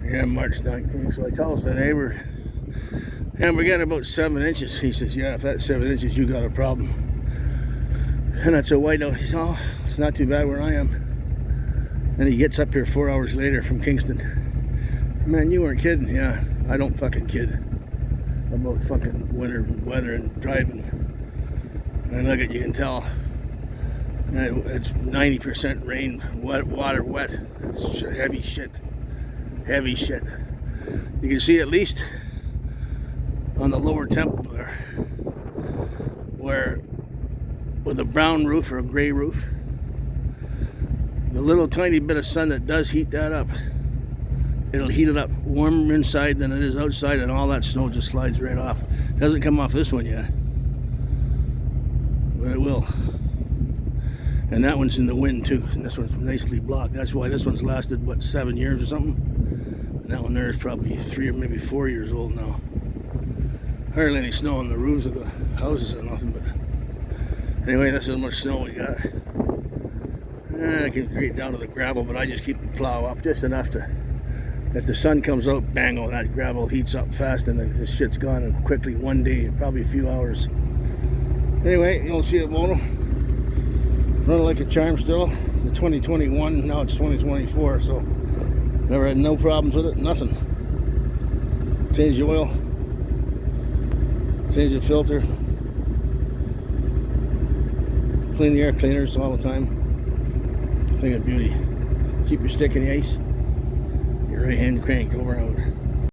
Yeah, March 19th. So I tell the neighbor, and we're getting about 7 inches. He says, yeah, if that's 7 inches, you got a problem. And that's a whiteout. He says, oh, it's not too bad where I am. And he gets up here 4 hours later from Kingston. Man, you weren't kidding. Yeah, I don't fucking kid about fucking winter weather and driving. And look at, you can tell. It's 90% rain, wet, water wet. It's heavy shit. Heavy shit. You can see at least on the lower temple there, where with a brown roof or a gray roof, the little tiny bit of sun that does heat that up, it'll heat it up warmer inside than it is outside, and all that snow just slides right off. It hasn't come off this one yet, but it will. And that one's in the wind too, and this one's nicely blocked. That's why this one's lasted, what, 7 years or something? And that one there is probably 3 or maybe 4 years old now. Hardly any snow on the roofs of the houses or nothing, but anyway, that's how much snow we got. I can get down to the gravel, but I just keep the plow up just enough to, if the sun comes out, bang, all that gravel heats up fast, and this shit's gone in quickly, one day, probably a few hours. Anyway, you'll see it, CFMOTO. Running like a charm still. It's a 2021, now it's 2024, so never had no problems with it, nothing. Change the oil, change the filter, clean the air cleaners all the time. Thing of beauty. Keep your stick in the ice, your right hand crank over out.